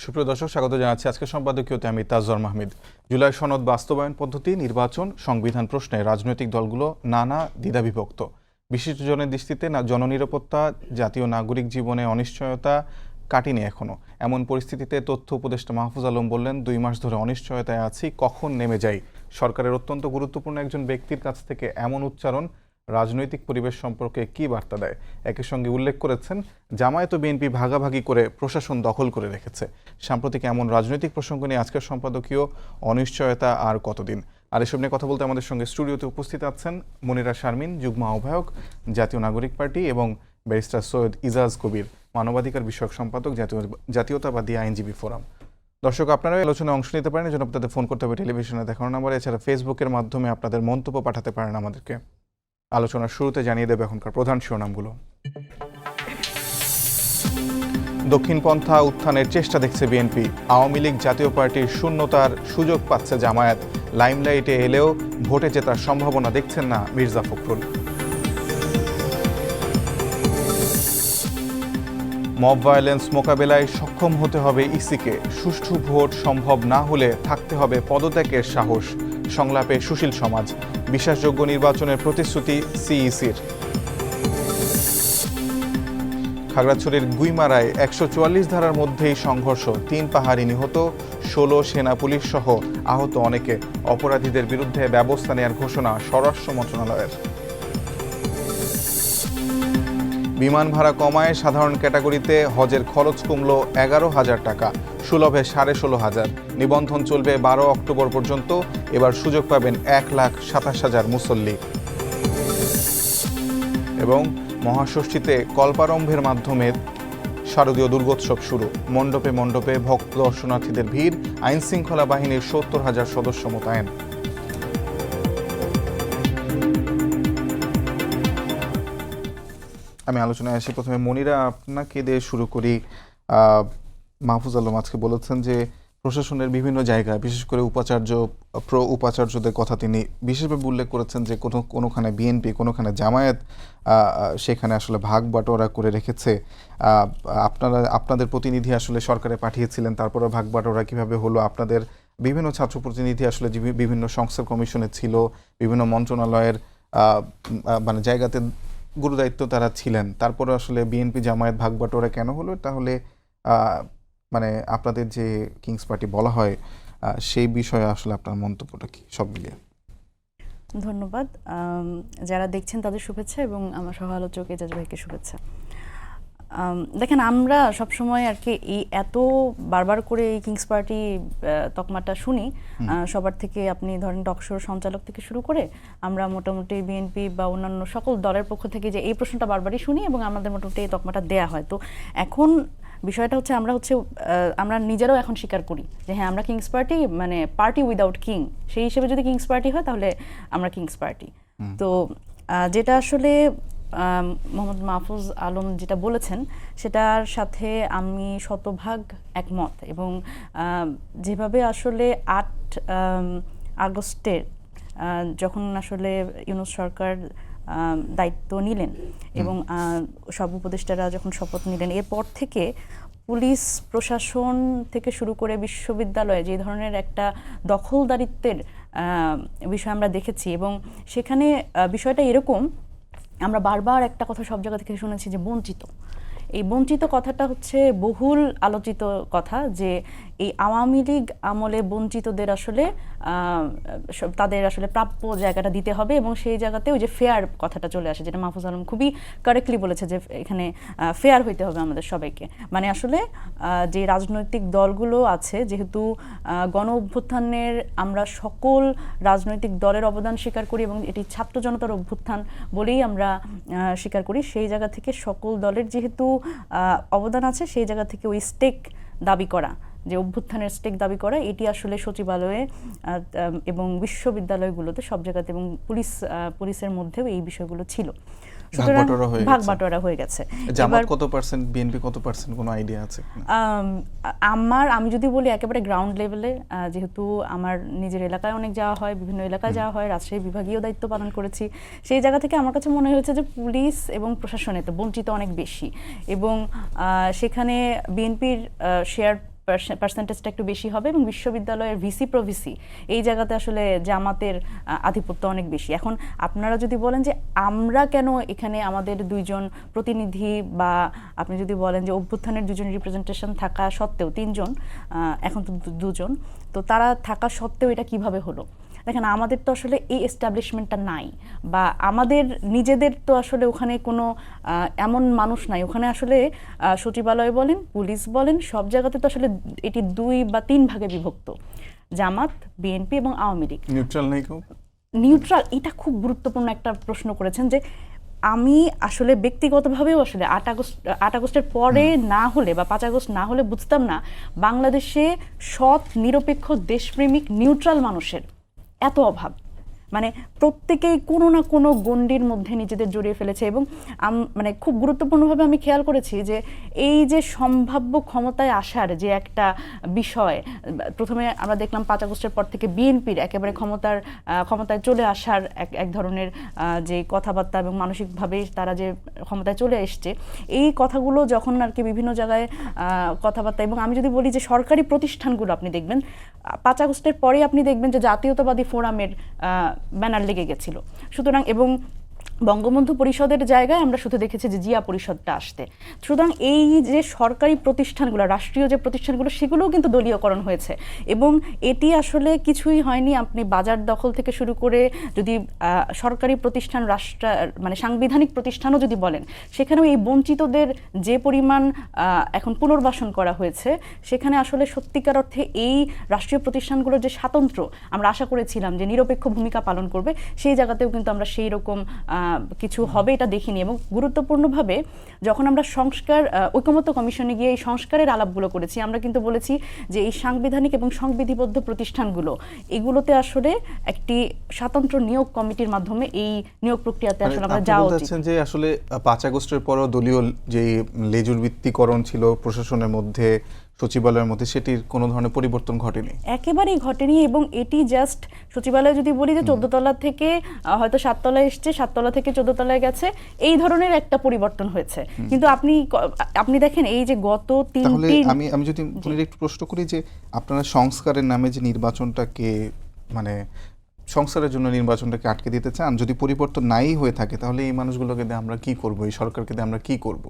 সুপ্রিয় দর্শক, স্বাগত জানাচ্ছি আজকের সম্পাদকীয়তে আমি তাজওয়ার মাহমুদ। জুলাই সনদ বাস্তবায়ন পদ্ধতি, নির্বাচন, সংবিধান প্রশ্নে রাজনৈতিক দলগুলো নানা দ্বিধাবিভক্ত। বিশিষ্টজনের দৃষ্টিতে জননিরাপত্তা, জাতীয় নাগরিক জীবনে অনিশ্চয়তা কাটিনি এখনো। এমন পরিস্থিতিতে তথ্য উপদেষ্টা মাহফুজ আলম বললেন, 2 মাস ধরে অনিশ্চয়তায় আছি, কখন নেমে যাই। সরকারের অত্যন্ত গুরুত্বপূর্ণ একজন ব্যক্তির কাছ থেকে এমন উচ্চারণ রাজনৈতিক পরিবেশ সম্পর্কে কি বার্তা দেয়? একই সঙ্গে উল্লেখ করেছেন, জামায়াত ও বিএনপি ভাগাভাগি করে প্রশাসন দখল করে রেখেছে। সাম্প্রতিক এমন রাজনৈতিক প্রসঙ্গ নিয়ে আজকের সম্পাদকীয় অনিশ্চয়তা আর কতদিন। আর এসব নিয়ে কথা বলতে আমাদের সঙ্গে স্টুডিওতে উপস্থিত আছেন মনিরা শারমিন, যুগ্ম আহ্বায়ক, জাতীয় নাগরিক পার্টি, এবং ব্যারিস্টার সৈয়দ ইজাজ কবির, মানবাধিকার বিষয়ক সম্পাদক, জাতীয়তাবাদী আইনজীবী ফোরাম। দর্শক, আপনারা আলোচনায় অংশ নিতে পারেন, এজন্য আপনাদের ফোন করতে হবে টেলিভিশনে দেখানো নাম্বারে। এছাড়া ফেসবুকের মাধ্যমে আপনাদের মন্তব্য পাঠাতে পারেন আমাদেরকে। আলোচনার শুরুতে জানিয়ে দেবে এখনকার প্রধান শিরোনামগুলো। দক্ষিণপন্থা উত্থানের চেষ্টা দেখছে বিএনপি। আওয়ামী লীগ জাতীয় পার্টির শূন্যতার সুযোগ পাচ্ছে জামায়াত। লাইমলাইটে এলেও ভোটে জেতার সম্ভাবনা দেখছেন না মির্জা ফখরুল। মব ভায়োলেন্স মোকাবেলায় সক্ষম হতে হবে ইসিকে। সুষ্ঠু ভোট সম্ভব না হলে থাকতে হবে পদত্যাগের সাহস। সংলাপে সুশীল সমাজ। বিশ্বাসযোগ্য নির্বাচনের প্রতিশ্রুতি সিইসির। খাগড়াছড়ির গুইমারায় 144 ধারার মধ্যেই সংঘর্ষ, 3 পাহাড়ি নিহত, 16 সেনা পুলিশ সহ আহত অনেকে। অপরাধীদের বিরুদ্ধে ব্যবস্থা নেওয়ার ঘোষণা স্বরাষ্ট্র মন্ত্রণালয়ের। বিমান ভাড়া কমায় সাধারণ ক্যাটাগরিতে হজের খরচ কমল 11,000 টাকা, সুলভে 16,500। নিবন্ধন চলবে 12 অক্টোবর পর্যন্ত। এবার সুযোগ পাবেন 1,27,000 মুসল্লি। এবং মহাষষ্ঠীতে কল্পারম্ভের মাধ্যমে শারদীয় দুর্গোৎসব শুরু। মণ্ডপে মণ্ডপে ভক্ত দর্শনার্থীদের ভিড়। আইনশৃঙ্খলা বাহিনীর 70,000 সদস্য মোতায়েন। আমি আলোচনায় আসি। প্রথমে মনিরা, আপনাকে দিয়ে শুরু করি। মাহফুজ আলম আজকে বলেছেন যে প্রশাসনের বিভিন্ন জায়গায়, বিশেষ করে উপাচার্যদের কথা তিনি বিশেষভাবে উল্লেখ করেছেন যে কোনোখানে বিএনপি, কোনোখানে জামায়াত সেখানে আসলে ভাগ বাটোয়ারা করে রেখেছে। আপনাদের প্রতিনিধি আসলে সরকারে পাঠিয়েছিলেন, তারপরে ভাগ বাটোয়ারা কীভাবে হলো? আপনাদের বিভিন্ন ছাত্র প্রতিনিধি আসলে বিভিন্ন সংস্কার কমিশনে ছিল, বিভিন্ন মন্ত্রণালয়ের মানে জায়গাতে গুরুদায়িত্ব তারা ছিলেন, তারপরে আসলে বিএনপি জামায়াত ভাগ বাটোয়ারা কেন হলো? তাহলে মানে আপনাদের যে কিংস পার্টি বলা হয় সেই বিষয়ে আসলে আপনার মন্তব্যটা কি সব মিলিয়ে? ধন্যবাদ। যারা দেখছেন তাদের শুভেচ্ছা, এবং আমার সহ আলোচক এজাজ ভাইকে শুভেচ্ছা। দেখেন, আমরা সবসময় আর কি এত বারবার করে এই কিংস পার্টি তকমাটা শুনি সবার থেকে। আপনি ধরেন টকশোর সঞ্চালক থেকে শুরু করে আমরা মোটামুটি বিএনপি বা অন্যান্য সকল দলের পক্ষ থেকে যে এই প্রশ্নটা বারবারই শুনি, এবং আমাদের মোটামুটি এই তকমাটা দেয়া হয়। তো এখন বিষয়টা হচ্ছে আমরা নিজেরাও এখন স্বীকার করি যে হ্যাঁ, আমরা কিংস পার্টি, মানে পার্টি উইদাউট কিং। সেই হিসেবে যদি কিংস পার্টি হয় তাহলে আমরা কিংস পার্টি। তো যেটা আসলে মোহাম্মদ মাহফুজ আলম যেটা বলেছেন সেটার সাথে আমি শতভাগ একমত। এবং যেভাবে আসলে 8 আগস্টের যখন আসলে ইউনূস সরকার দায়িত্ব নিলেন এবং সব উপদেষ্টারা যখন শপথ নিলেন, এরপর থেকে পুলিশ প্রশাসন থেকে শুরু করে বিশ্ববিদ্যালয়ে যে ধরনের একটা দখলদারিত্বের বিষয় আমরা দেখেছি। এবং সেখানে বিষয়টা এরকম, আমরা বারবার একটা কথা সব জায়গা থেকে শুনেছি যে বঞ্চিত। এই বঞ্চিত কথাটা হচ্ছে বহুল আলোচিত কথা, যে এই আওয়ামী লীগ আমলে বঞ্চিতদের আসলে তাদের আসলে প্রাপ্য জায়গাটা দিতে হবে, এবং সেই জায়গাতে ওই যে ফেয়ার কথাটা চলে আসে, যেটা মাহফুজ আলম খুবই কারেক্টলি বলেছে যে এখানে ফেয়ার হইতে হবে আমাদের সবাইকে। মানে আসলে যে রাজনৈতিক দলগুলো আছে, যেহেতু গণ অভ্যুত্থানের আমরা সকল রাজনৈতিক দলের অবদান স্বীকার করি, এবং এটি ছাত্র জনতার অভ্যুত্থান বলেই আমরা স্বীকার করি, সেই জায়গা থেকে সকল দলের যেহেতু অবদান আছে, সেই জায়গা থেকে ওই স্টেক দাবি করা, যে অভ্যুত্থানের স্টেক দাবি করা, এটি আসলে সচিবালয়ে এবং বিশ্ববিদ্যালয়গুলোতে সব জায়গাতে, এবং পুলিশের মধ্যেও এই বিষয়গুলো ছিল। ভাগ বাটোয়ারা হয়ে গেছে। জামাত কত পার্সেন্ট, বিএনপি কত পার্সেন্ট, কোনো আইডিয়া আছে? আমি যদি বলি একেবারে গ্রাউন্ড লেভেলে, যেহেতু আমার নিজের এলাকায় অনেক যাওয়া হয়, বিভিন্ন এলাকায় যাওয়া হয়, রাজশাহী বিভাগীয় দায়িত্ব পালন করেছি, সেই জায়গা থেকে আমার কাছে মনে হয়েছে যে পুলিশ এবং প্রশাসনে তো বঞ্চিত অনেক বেশি, এবং সেখানে বিএনপির শেয়ার পার্সেন্টেজটা একটু বেশি হবে এবং বিশ্ববিদ্যালয়ের ভিসি প্রভিসি এই জায়গাতে আসলে জামাতের আধিপত্য অনেক বেশি। এখন আপনারা যদি বলেন যে আমরা কেন এখানে আমাদের দুইজন প্রতিনিধি বা আপনি যদি বলেন যে অভ্যুত্থানের দুজন রিপ্রেজেন্টেশন থাকা সত্ত্বেও তিনজন, এখন তো দুজন, তো তারা থাকা সত্ত্বেও এটা কিভাবে হলো? দেখেন আমাদের তো আসলে এই এস্টাবলিশমেন্টটা নাই, বা আমাদের নিজেদের তো আসলে ওখানে কোনো এমন মানুষ নাই। ওখানে আসলে সচিবালয় বলেন, পুলিশ বলেন, সব জায়গাতে তো আসলে এটি 2 বা 3 ভাগে বিভক্ত, জামাত, বিএনপি এবং আওয়ামী লীগ। নিউট্রাল নেই কেউ? নিউট্রাল, এটা খুব গুরুত্বপূর্ণ একটা প্রশ্ন করেছেন। যে আমি আসলে ব্যক্তিগতভাবেও আসলে 8 আগস্টের পরে না হলে বা 5 আগস্ট না হলে বুঝতাম না বাংলাদেশে সৎ, নিরপেক্ষ, দেশপ্রেমিক, নিউট্রাল মানুষের এত অভাব। মানে প্রত্যেকেই কোনো না কোনো গণ্ডির মধ্যে নিজেদের জড়িয়ে ফেলেছে। এবং মানে খুব গুরুত্বপূর্ণভাবে আমি খেয়াল করেছি যে এই যে সম্ভাব্য ক্ষমতায় আসার যে একটা বিষয়, প্রথমে আমরা দেখলাম 5 আগস্টের পর থেকে বিএনপির একেবারে ক্ষমতায় চলে আসার এক ধরনের যে কথাবার্তা এবং মানসিকভাবে তারা যে ক্ষমতায় চলে এসছে, এই কথাগুলো যখন আর কি বিভিন্ন জায়গায় কথাবার্তা, এবং আমি যদি বলি যে সরকারি প্রতিষ্ঠানগুলো আপনি দেখবেন 5 আগস্টের পরে আপনি দেখবেন যে জাতীয়তাবাদী ফোরামের ব্যানার লেগে গেছিল। সুতরাং এবং বঙ্গবন্ধু পরিষদের জায়গায় আমরা শুধু দেখেছি যে জিয়া পরিষদটা আসতে। সুতরাং এই যে সরকারি প্রতিষ্ঠানগুলো, রাষ্ট্রীয় যে প্রতিষ্ঠানগুলো, সেগুলোও কিন্তু দলীয়করণ হয়েছে। এবং এটি আসলে কিছুই হয়নি। আপনি বাজার দখল থেকে শুরু করে যদি সরকারি প্রতিষ্ঠান, মানে সাংবিধানিক প্রতিষ্ঠানও যদি বলেন, সেখানেও এই বঞ্চিতদের যে পরিমাণ এখন পুনর্বাসন করা হয়েছে, সেখানে আসলে সত্যিকার অর্থে এই রাষ্ট্রীয় প্রতিষ্ঠানগুলোর যে স্বাতন্ত্র্য আমরা আশা করেছিলাম যে নিরপেক্ষ ভূমিকা পালন করবে, সেই জায়গাতেও কিন্তু আমরা সেই রকম কিছু হবে এটা দেখিনি। এবং গুরুত্বপূর্ণভাবে যখন আমরা সংস্কার ঐকমত্য কমিশনে গিয়ে এই সংস্কারের আলাপগুলো করেছি, আমরা কিন্তু বলেছি যে এই সাংবিধানিক এবং সংবিধিবদ্ধ প্রতিষ্ঠানগুলো, এগুলোতে আসলে একটি স্বতন্ত্র নিয়োগ কমিটির মাধ্যমে এই নিয়োগ প্রক্রিয়াতে আসলে আমরা যাওয়া উচিত। যে আসলে 5 আগস্টের পরও দলীয় যে লেজুর ভিত্তিকরণ ছিল প্রশাসনের মধ্যে, সচিবালয়ের মধ্যে, সেটির কোনো ধরনের পরিবর্তন ঘটেনি? একেবারেই ঘটেনি। এবং এটি জাস্ট সচিবালয় যদি বলি যে 14 তলা থেকে হয়তো 7 তলায় এসছে, 7 তলা থেকে 14 তলায় গেছে, এই ধরনের একটা পরিবর্তন হয়েছে। কিন্তু আপনি দেখেন এই যে গত 3টি, আমি যদি একটু প্রশ্ন করি যে আপনারা সংস্কারের নামে যে নির্বাচনটাকে, মানে সংস্কারের জন্য নির্বাচনটাকে আটকে দিতে চান, যদি পরিবর্তন নাই হয়ে থাকে তাহলে এই মানুষগুলোকে দিয়ে আমরা কি করব, এই সরকারকে দিয়ে আমরা কি করব?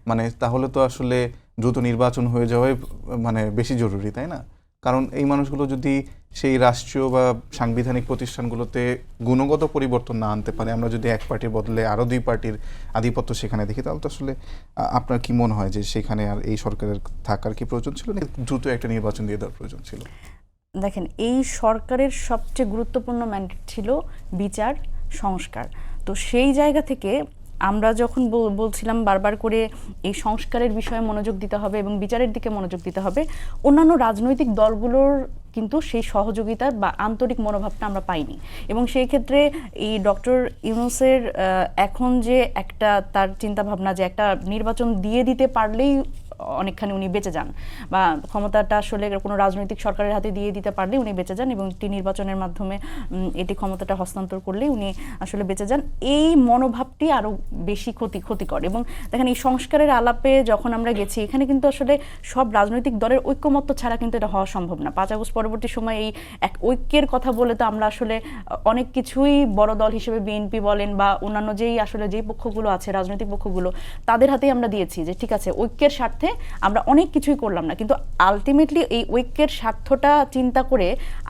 মানে তাহলে তো আসলে দ্রুত নির্বাচন হয়ে যাওয়াই মানে বেশি জরুরি, তাই না? কারণ এই মানুষগুলো যদি সেই রাষ্ট্রীয় বা সাংবিধানিক প্রতিষ্ঠানগুলোতে গুণগত পরিবর্তন না আনতে পারে, আমরা যদি এক পার্টির বদলে আরও 2 পার্টির আধিপত্য সেখানে দেখি, তাহলে তো আসলে আপনার কি মনে হয় যে সেখানে আর এই সরকারের থাকার কি প্রয়োজন ছিল না, দ্রুত একটা নির্বাচন দিয়ে দেওয়ার প্রয়োজন ছিল? দেখেন এই সরকারের সবচেয়ে গুরুত্বপূর্ণ ম্যান্ডেট ছিল বিচার সংস্কার। তো সেই জায়গা থেকে আমরা যখন বলছিলাম বারবার করে এই সংস্কারের বিষয়ে মনোযোগ দিতে হবে এবং বিচারের দিকে মনোযোগ দিতে হবে, অন্যান্য রাজনৈতিক দলগুলোর কিন্তু সেই সহযোগিতা বা আন্তরিক মনোভাবটা আমরা পাইনি। এবং সেই ক্ষেত্রে এই ডক্টর ইউনূসের এখন যে একটা তার চিন্তাভাবনা যে একটা নির্বাচন দিয়ে দিতে পারলেই অনেকখানি উনি বেঁচে যান, বা ক্ষমতাটা আসলে কোনো রাজনৈতিক সরকারের হাতে দিয়ে দিতে পারলে উনি বেঁচে যান এবং একটি নির্বাচনের মাধ্যমে এটি ক্ষমতাটা হস্তান্তর করলে উনি আসলে বেঁচে যান, এই মনোভাবটি আরও বেশি ক্ষতিকর। এবং দেখেন এই সংস্কারের আলাপে যখন আমরা গেছি, এখানে কিন্তু আসলে সব রাজনৈতিক দলের ঐক্যমত্য ছাড়া কিন্তু এটা হওয়া সম্ভব না। 5 আগস্ট পরবর্তী সময়ে এই এক ঐক্যের কথা বলে তো আমরা আসলে অনেক কিছুই বড় দল হিসেবে বিএনপি বলেন বা অন্যান্য যেই পক্ষগুলো আছে, রাজনৈতিক পক্ষগুলো, তাদের হাতেই আমরা দিয়েছি যে ঠিক আছে ঐক্যের স্বার্থে আমরা অনেক কিছুই করলাম না, কিন্তু আলটিমেটলি এই ঐক্যের স্বার্থটা চিন্তা করে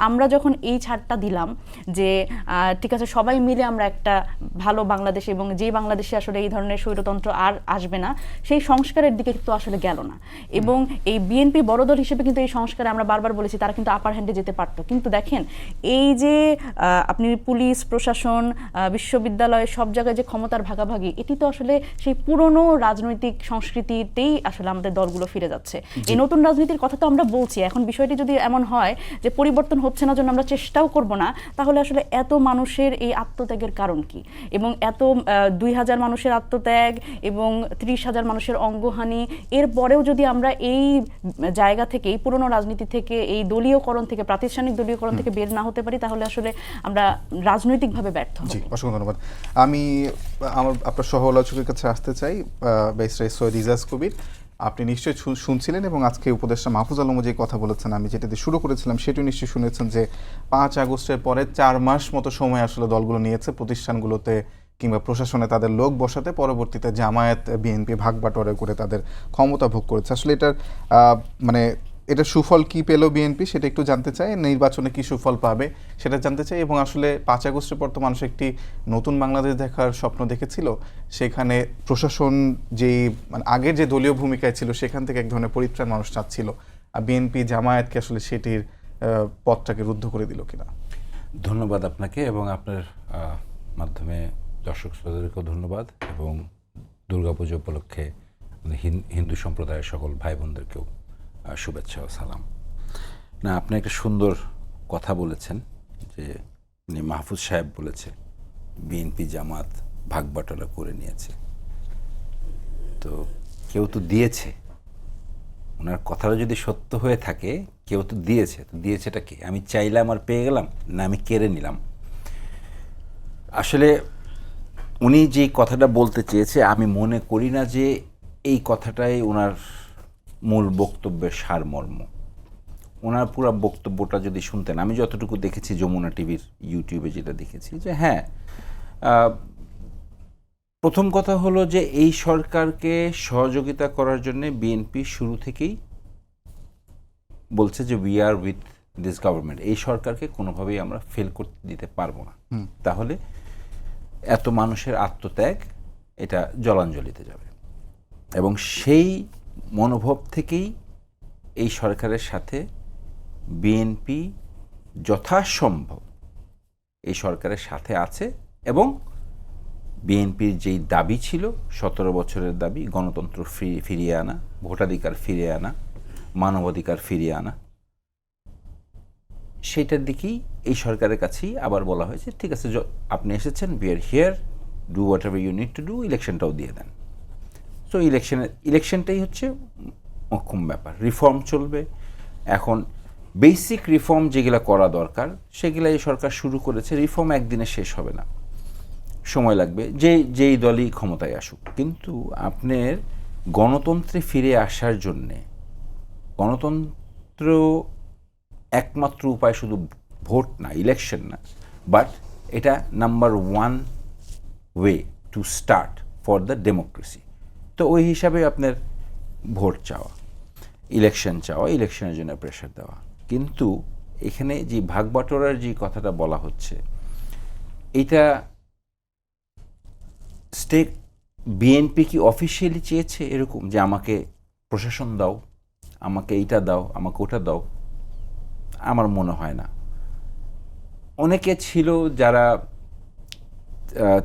আমরা যখন এই ছাড়টা দিলাম যে ঠিক আছে সবাই মিলে আমরা একটা ভালো বাংলাদেশ, এবং যে বাংলাদেশে আসলে এই ধরনের স্বৈরতন্ত্র আর আসবে না, সেই সংস্কারের দিকে কিন্তু আসলে গেল না। এবং এই বিএনপি বড় দল হিসেবে কিন্তু এই সংস্কারে আমরা বারবার বলেছি তারা কিন্তু আপার হ্যান্ডে যেতে পারতো। কিন্তু দেখেন এই যে আপনি পুলিশ প্রশাসন, বিশ্ববিদ্যালয়, সব জায়গায় যে ক্ষমতার ভাগাভাগি, এটি তো আসলে সেই পুরনো রাজনৈতিক সংস্কৃতিতেই আসলে আমাদের দলগুলো ফিরে যাচ্ছে। এই নতুন রাজনীতির কথা তো আমরা বলছি, এখন বিষয়টি যদি এমন হয় যে পরিবর্তন হচ্ছে না জন্য আমরা চেষ্টাও করব না, তাহলে আসলে এত মানুষের এই আত্মত্যাগের কারণ কি? এবং এত 2000 মানুষের আত্মত্যাগ এবং 30,000 মানুষের অঙ্গহানি, এরপরেও যদি আমরা এই জায়গা থেকে, এই পুরনো রাজনীতি থেকে, এই দলীয়করণ থেকে, প্রাতিষ্ঠানিক দলীয়করণ থেকে বের না হতে পারি, তাহলে আসলে আমরা রাজনৈতিকভাবে ব্যর্থ হব। জি, অসংখ্য ধন্যবাদ। আমি আপনার সহ আলোচকের কাছে আসতে চাই, ব্যারিস্টার সৈয়দ ইজাজ কবির। আপনি নিশ্চয়ই শুনছিলেন এবং আজকে উপদেষ্টা মাহফুজ আলমও যে কথা বলেছেন, আমি যেটা দিয়ে শুরু করেছিলাম সেটিও নিশ্চয়ই শুনেছেন যে 5 আগস্টের পরে 4 মাস মতো সময় আসলে দলগুলো নিয়েছে প্রতিষ্ঠানগুলোতে কিংবা প্রশাসনে তাদের লোক বসাতে, পরবর্তীতে জামায়াত বিএনপি ভাগ বাটোয়ারা করে তাদের ক্ষমতা ভোগ করেছে। আসলে এটার মানে এটা সুফল কি পেল বিএনপি সেটা একটু জানতে চাই, নির্বাচনে কি সুফল পাবে সেটা জানতে চাই, এবং আসলে 5 আগস্টের পর তো মানুষ একটি নতুন বাংলাদেশ দেখার স্বপ্ন দেখেছিল, সেখানে প্রশাসন যেই মানে আগের যে দলীয় ভূমিকায় ছিল সেখান থেকে এক ধরনের পরিত্রাণ মানুষ চাচ্ছিল, আর বিএনপি জামায়াতকে আসলে সেটির পথটাকে রুদ্ধ করে দিল কিনা। ধন্যবাদ আপনাকে এবং আপনার মাধ্যমে দর্শক শ্রোতাদেরকেও ধন্যবাদ, এবং দুর্গাপুজো উপলক্ষে হিন্দু সম্প্রদায়ের সকল ভাই বোনদেরকেও শুভেচ্ছা ও সালাম। না, আপনি একটা সুন্দর কথা বলেছেন যে মাহফুজ সাহেব বলেছে বিএনপি জামাত ভাগ বাটোয়ারা করে নিয়েছে, তো কেউ তো দিয়েছে। ওনার কথাটা যদি সত্য হয়ে থাকে, কেউ তো দিয়েছে, তো দিয়েছেটা কি? আমি চাইলাম আর পেয়ে গেলাম, না আমি কেড়ে নিলাম? আসলে উনি যে কথাটা বলতে চেয়েছে, আমি মনে করি না যে এই কথাটাই ওনার মূল বক্তব্যের সারমর্ম। ওনার পুরো বক্তব্যটা যদি শুনতেন, আমি যতটুকু দেখেছি যমুনা টিভির ইউটিউবে যেটা দেখেছি, যে হ্যাঁ, প্রথম কথা হলো যে এই সরকারকে সহযোগিতা করার জন্য বিএনপি শুরু থেকেই বলছে যে we are with this government, এই সরকারকে কোনোভাবেই আমরা ফেল করতে দিতে পারবো না। তাহলে এত মানুষের আত্মত্যাগ এটা জলাঞ্জলিতে যাবে, এবং সেই মনোভাব থেকেই এই সরকারের সাথে বিএনপি যথাসম্ভব এই সরকারের সাথে আছে, এবং বিএনপির যেই দাবি ছিল 17 বছরের দাবি, গণতন্ত্র ফিরিয়ে আনা, ভোটাধিকার ফিরিয়ে আনা, মানবাধিকার ফিরিয়ে আনা, সেটার দিকেই এই সরকারের কাছেই আবার বলা হয়েছে ঠিক আছে, আপনি এসেছেন, we are here, do whatever you need to do, ইলেকশনটাও দিয়ে দেন। সো ইলেকশনটাই হচ্ছে মোক্ষম ব্যাপার। রিফর্ম চলবে এখন, বেসিক রিফর্ম যেগুলো করা দরকার সেগুলো এই সরকার শুরু করেছে। রিফর্ম একদিনে শেষ হবে না, সময় লাগবে, যেই দলই ক্ষমতায় আসুক। কিন্তু আপনার গণতন্ত্রে ফিরে আসার জন্যে, গণতন্ত্র একমাত্র উপায় শুধু ভোট না, ইলেকশন না, বাট এটা number 1 way to start for the democracy. তো ওই হিসাবে আপনার ভোট চাওয়া, ইলেকশন চাওয়া, ইলেকশনের জন্য প্রেশার দেওয়া। কিন্তু এখানে যে ভাগ বাটোয়ারার যে কথাটা বলা হচ্ছে, এটা বিএনপি কি অফিসিয়ালি চেয়েছে এরকম যে আমাকে প্রশাসন দাও, আমাকে এইটা দাও, আমাকে ওটা দাও? আমার মনে হয় না। অনেকে ছিল যারা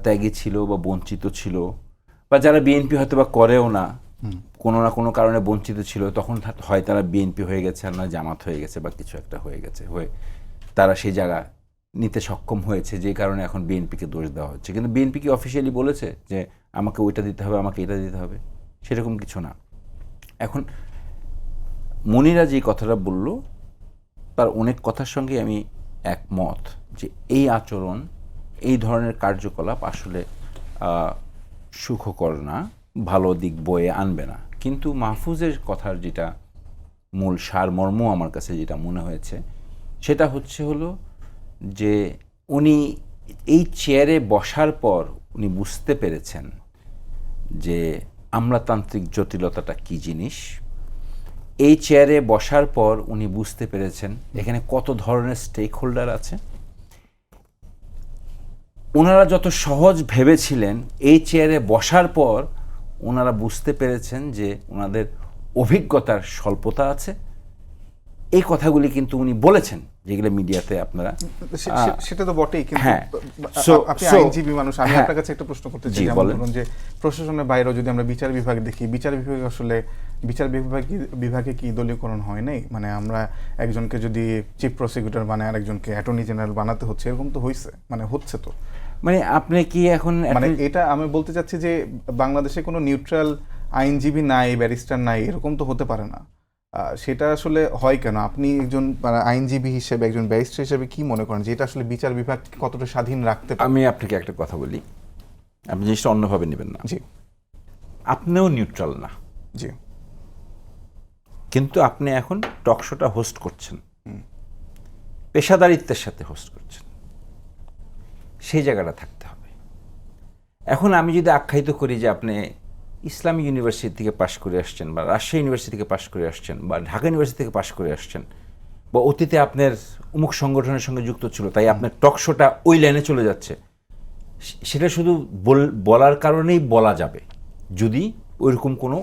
ত্যাগী ছিল বা বঞ্চিত ছিল, বা যারা বিএনপি হয়তো বা করেও না, কোনো না কোনো কারণে বঞ্চিত ছিল, তখন হয় তারা বিএনপি হয়ে গেছে, আর না জামাত হয়ে গেছে, বা কিছু একটা হয়ে গেছে, হয়ে তারা সেই জায়গা নিতে সক্ষম হয়েছে, যে কারণে এখন বিএনপিকে দোষ দেওয়া হচ্ছে। কিন্তু বিএনপি কি অফিসিয়ালি বলেছে যে আমাকে ওইটা দিতে হবে, আমাকে এটা দিতে হবে? সেরকম কিছু না। এখন মনিরা যে কথাটা বলল, তার অনেক কথার সঙ্গে আমি একমত যে এই আচরণ, এই ধরনের কার্যকলাপ আসলে সুখকর না, ভালো দিক বয়ে আনবে না। কিন্তু মাহফুজের কথার যেটা মূল সারমর্ম আমার কাছে যেটা মনে হয়েছে, সেটা হলো যে উনি এই চেয়ারে বসার পর উনি বুঝতে পেরেছেন যে আমলাতান্ত্রিক জটিলতাটা কী জিনিস। এই চেয়ারে বসার পর উনি বুঝতে পেরেছেন এখানে কত ধরনের স্টেক হোল্ডার আছে। ওনারা যত সহজ ভেবেছিলেন, এই চেয়ারে বসার পর ওনারা বুঝতে পেরেছেন যে ওনাদের অভিজ্ঞতার স্বল্পতা আছে। এই কথাগুলি কিন্তু উনি বলেছেন, যেগুলো মিডিয়াতে আপনারা, সেটা তো বটেই, কিন্তু হ্যাঁ, আপনি আইনজীবী মানুষ, আমি আপনার কাছে একটা প্রশ্ন করতে চাই। যেমন ধরুন যে প্রশাসনের বাইরেও যদি আমরা বিচার বিভাগ দেখি, বিচার বিভাগে আসলে বিচার বিভাগে কি দলীয়করণ হয় নাই? মানে আমরা একজনকে যদি চিফ প্রসিকিউটর বানায় আর একজনকে অ্যাটর্নি জেনারেল বানাতে হচ্ছে, এরকম তো হয়েছে, মানে হচ্ছে তো। মানে আপনি কি এখন মানে এটা আমি বলতে চাচ্ছি যে বাংলাদেশে কোনো নিউট্রাল আইনজীবী নাই, ব্যারিস্টার নাই, এরকম তো হতে পারে না। সেটা আসলে হয় কেন? আপনি একজন আইনজীবী হিসেবে, একজন ব্যারিস্টার হিসেবে কি মনে করেন যে এটা আসলে বিচার বিভাগ কতটা স্বাধীন রাখতে পারে? আমি আপনাকে একটা কথা বলি, আপনি জিনিসটা অন্যভাবে নেবেন না। জি। আপনিও নিউট্রাল না। জি। কিন্তু আপনি এখন টক শোটা হোস্ট করছেন, পেশাদারিত্বের সাথে হোস্ট করছেন, সেই জায়গাটা থাকতে হবে। এখন আমি যদি আখ্যায়িত করি যে আপনি ইসলামী ইউনিভার্সিটি থেকে পাশ করে আসছেন, বা রাজশাহী ইউনিভার্সিটি থেকে পাশ করে আসছেন, বা ঢাকা ইউনিভার্সিটি থেকে পাশ করে আসছেন, বা অতীতে আপনার অমুক সংগঠনের সঙ্গে যুক্ত ছিল, তাই আপনার টক শোটা ওই লাইনে চলে যাচ্ছে, সেটা শুধু বলার কারণেই বলা যাবে, যদি ওইরকম কোনো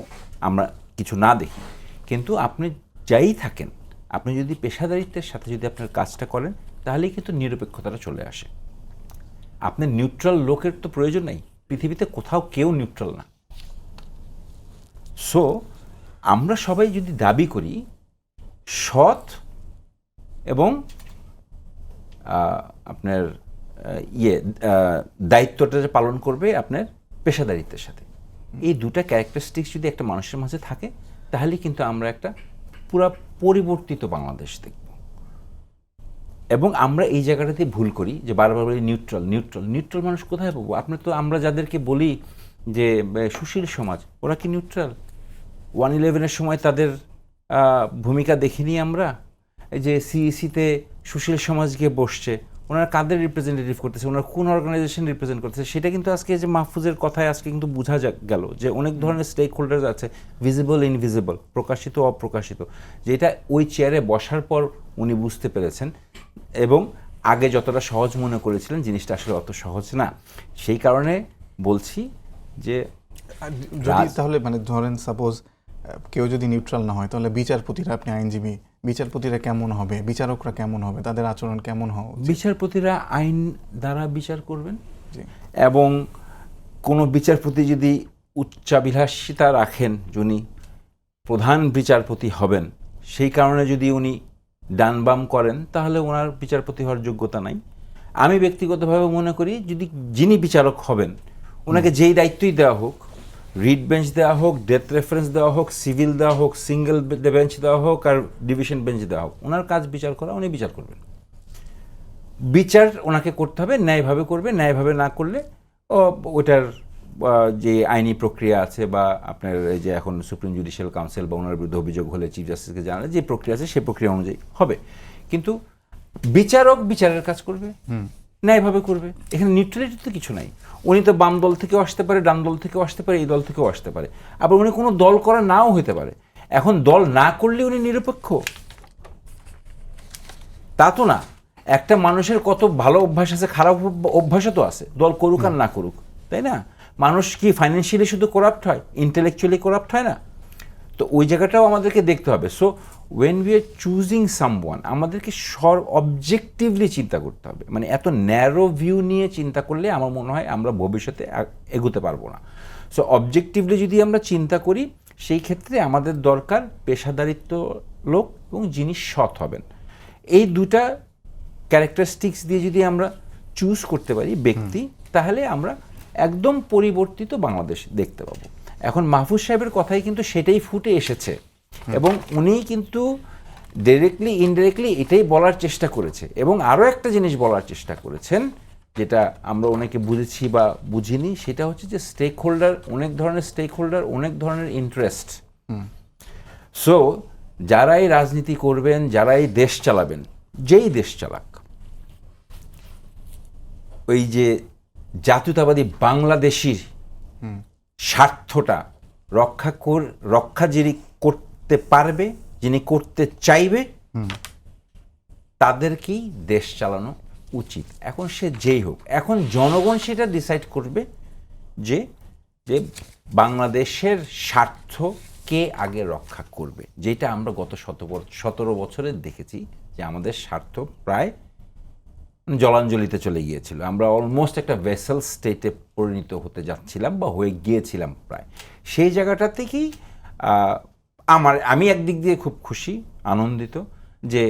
আমরা কিছু না দেখি। কিন্তু আপনি যাই থাকেন, আপনি যদি পেশাদারিত্বের সাথে যদি আপনার কাজটা করেন, তাহলেই কিন্তু নিরপেক্ষতাটা চলে আসে। আপনার নিউট্রাল লোকের তো প্রয়োজন নেই, পৃথিবীতে কোথাও কেউ নিউট্রাল না। সো আমরা সবাই যদি দাবি করি সৎ এবং আপনার দায়িত্বটা যে পালন করবে আপনার পেশাদারিত্বের সাথে, এই দুটা ক্যারেক্টারিস্টিক্স যদি একটা মানুষের মাঝে থাকে, তাহলে কিন্তু আমরা একটা পুরা পরিবর্তিত বাংলাদেশ দেখব। এবং আমরা এই জায়গাটাতে ভুল করি যে বারবার বলি নিউট্রাল নিউট্রাল নিউট্রাল মানুষ কোথায় পাবো? আপনার তো আমরা যাদেরকে বলি যে সুশীল সমাজ, ওরা কি নিউট্রাল? 1/11-এর সময় তাদের ভূমিকা দেখিনি আমরা। এই যে সিইসিতে সুশীল সমাজ গিয়ে বসছে, ওনারা কাদের রিপ্রেজেন্টেটিভ করতেছে, ওনারা কোন অর্গানাইজেশন রিপ্রেজেন্ট করতেছে, সেটা কিন্তু আজকে যে মাহফুজের কথায় আজকে কিন্তু বোঝা গেল যে অনেক ধরনের স্টেক হোল্ডার আছে, ভিজিবল ইনভিজিবল, প্রকাশিত অপ্রকাশিত, যেটা ওই চেয়ারে বসার পর উনি বুঝতে পেরেছেন। এবং আগে যতটা সহজ মনে করেছিলেন, জিনিসটা আসলে অত সহজ না। সেই কারণে বলছি যে যদি তাহলে মানে ধরেন সাপোজ কেউ যদি নিউট্রাল না হয়, তাহলে বিচারপতিরা, আপনি আইনজীবী, বিচারপতিরা কেমন হবে, বিচারকরা কেমন হবে, তাদের আচরণ কেমন হওয়া উচিত? বিচারপতিরা আইন দ্বারা বিচার করবেন, এবং কোনো বিচারপতি যদি উচ্চাভিলাষিতা রাখেন, যিনি প্রধান বিচারপতি হবেন, সেই কারণে যদি উনি ডান বাম করেন, তাহলে ওনার বিচারপতি হওয়ার যোগ্যতা নাই। আমি ব্যক্তিগতভাবে মনে করি যদি যিনি বিচারক হবেন, ওনাকে যেই দায়িত্বই দেওয়া হোক, রিট বেঞ্চ দেওয়া হোক, ডেথ রেফারেন্স দেওয়া হোক, সিভিল দেওয়া হোক, সিঙ্গেল বেঞ্চ দেওয়া হোক, আর ডিভিশন বেঞ্চ দেওয়া হোক, ওনার কাজ বিচার করা, উনি বিচার করবেন। বিচার ওনাকে করতে হবে, ন্যায়ভাবে করবে। ন্যায়ভাবে না করলে ওটার যে আইনি প্রক্রিয়া আছে, বা আপনার এই যে এখন সুপ্রিম জুডিশিয়াল কাউন্সিল বা ওনার বিরুদ্ধে অভিযোগ হলে চিফ জাস্টিসকে জানালে যে প্রক্রিয়া আছে, সেই প্রক্রিয়া অনুযায়ী হবে। কিন্তু বিচারক বিচারের কাজ করবে, ন্যায়ভাবে করবে। এখানে নিউট্রালিটি তো কিছু নাই। উনি তো বাম দল থেকেও আসতে পারে, ডান দল থেকেও আসতে পারে, এই দল থেকেও আসতে পারে, আবার উনি কোনো দল করা নাও হতে পারে। এখন দল না করলে উনি নিরপেক্ষ তা তো না। একটা মানুষের কত ভালো অভ্যাস আছে, খারাপ অভ্যাসও তো আছে, দল করুক আর না করুক, তাই না? মানুষ কি ফাইন্যান্সিয়ালি শুধু করাপ্ট হয়, ইন্টেলেকচুয়ালি করাপ্ট হয় না? তো ওই জায়গাটাও আমাদেরকে দেখতে হবে। So when we are choosing someone, আমাদেরকে অবজেক্টিভলি চিন্তা করতে হবে। মানে এত ন্যারো ভিউ নিয়ে চিন্তা করলে আমার মনে হয় আমরা ভবিষ্যতে এগোতে পারবো না। সো অবজেক্টিভলি যদি আমরা চিন্তা করি, সেই ক্ষেত্রে আমাদের দরকার পেশাদারিত্ব লোক এবং যিনি সৎ হবেন। এই দুটা ক্যারেক্টারিস্টিক্স দিয়ে যদি আমরা চুজ করতে পারি ব্যক্তি, তাহলে আমরা একদম পরিবর্তিত বাংলাদেশ দেখতে পাবো। এখন মাহফুজ সাহেবের কথাই কিন্তু সেটাই ফুটে এসেছে, এবং উনি কিন্তু ডিরেক্টলি ইনডিরেক্টলি এটাই বলার চেষ্টা করেছে। এবং আরও একটা জিনিস বলার চেষ্টা করেছেন, যেটা আমরা অনেকে বুঝেছি বা বুঝিনি, সেটা হচ্ছে যে স্টেক হোল্ডার, অনেক ধরনের স্টেক হোল্ডার, অনেক ধরনের ইন্টারেস্ট। সো যারাই রাজনীতি করবেন, যারাই দেশ চালাবেন, যেই দেশ চালাক, ওই যে জাতীয়তাবাদী বাংলাদেশির স্বার্থটা রক্ষা যিনি করতে পারবে, যিনি করতে চাইবে, তাদেরকেই দেশ চালানো উচিত। এখন সে যেই হোক, এখন জনগণ সেটা ডিসাইড করবে যে যে বাংলাদেশের স্বার্থ কে আগে রক্ষা করবে। যেটা আমরা গত 17 বছরে দেখেছি যে আমাদের স্বার্থ প্রায় জলাঞ্জলিতে চলে গিয়েছিল। আমরা অলমোস্ট একটা ভেসেল স্টেটে পরিণত হতে যাচ্ছিলাম বা হয়ে গিয়েছিলাম প্রায়। সেই জায়গাটা থেকেই আমি একদিক দিয়ে খুব খুশি, আনন্দিত যে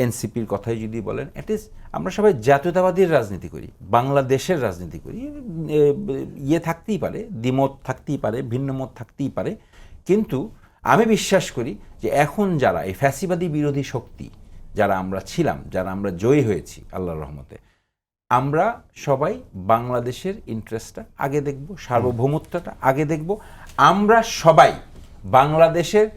এনসিপির কথাই যদি বলেন, অ্যাটলিস্ট আমরা সবাই জাতীয়তাবাদীর রাজনীতি করি, বাংলাদেশের রাজনীতি করি। থাকতেই পারে, দ্বিমত থাকতেই পারে, ভিন্ন মত থাকতেই পারে, কিন্তু আমি বিশ্বাস করি যে এখন যারা এই ফ্যাসিবাদী বিরোধী শক্তি যারা আমরা ছিলাম, যারা আমরা জয়ী হয়েছি আল্লাহর রহমতে, আমরা সবাই বাংলাদেশের ইন্টারেস্টটা আগে দেখব, সার্বভৌমত্বটা আগে দেখব। আমরা সবাই বাংলাদেশের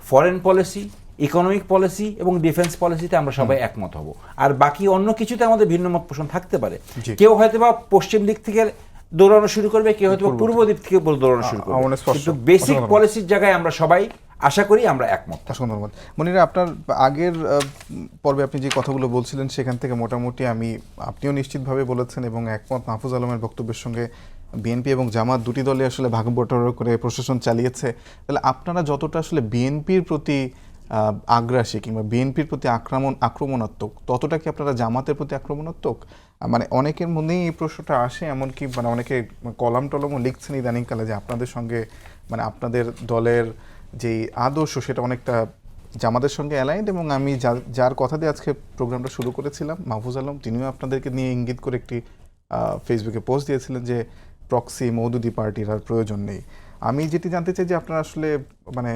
ফরেন পলিসি, ইকোনমিক পলিসি এবং ডিফেন্স পলিসিতে আমরা সবাই একমত হব। আর বাকি অন্য কিছুতে আমাদের ভিন্ন মত পোষণ থাকতে পারে। কেউ হয়তো বা পশ্চিম দিক থেকে দৌড়ানো শুরু করবে, কেউ হয়তো পূর্ব দিক থেকে দৌড়ানো শুরু করবে, কিন্তু বেসিক পলিসির জায়গায় আমরা সবাই আশা করি আমরা একমত। ধন্যবাদ। মনিরা, আপনার আগের পর্বে আপনি যে কথাগুলো বলছিলেন সেখান থেকে মোটামুটি আপনিও নিশ্চিতভাবে বলেছেন এবং একমত মাহফুজ আলমের বক্তব্যের সঙ্গে। বিএনপি এবং জামাত দুটি দলে আসলে ভাগ বটোয়ারা করে প্রশাসন চালিয়েছে। তাহলে আপনারা যতটা আসলে বিএনপির প্রতি আগ্রাসী কিংবা বিএনপির প্রতি আক্রমণাত্মক, ততটা কি আপনারা জামাতের প্রতি আক্রমণাত্মক? মানে অনেকের মনেই এই প্রশ্নটা আসে, এমনকি মানে অনেকে কলাম টলমও লিখছেন ইদানিংকালে যে আপনাদের সঙ্গে মানে আপনাদের দলের যেই আদর্শ সেটা অনেকটা জামাতের সঙ্গে অ্যালাইন্ড। এবং আমি যার কথা দিয়ে আজকে প্রোগ্রামটা শুরু করেছিলাম, মাহফুজ আলম, তিনিও আপনাদেরকে নিয়ে ইঙ্গিত করে একটি ফেসবুকে পোস্ট দিয়েছিলেন যে প্রক্সি মওদুদি পার্টির আর প্রয়োজন নেই। আমি যেটি জানতে চাই যে আপনারা আসলে মানে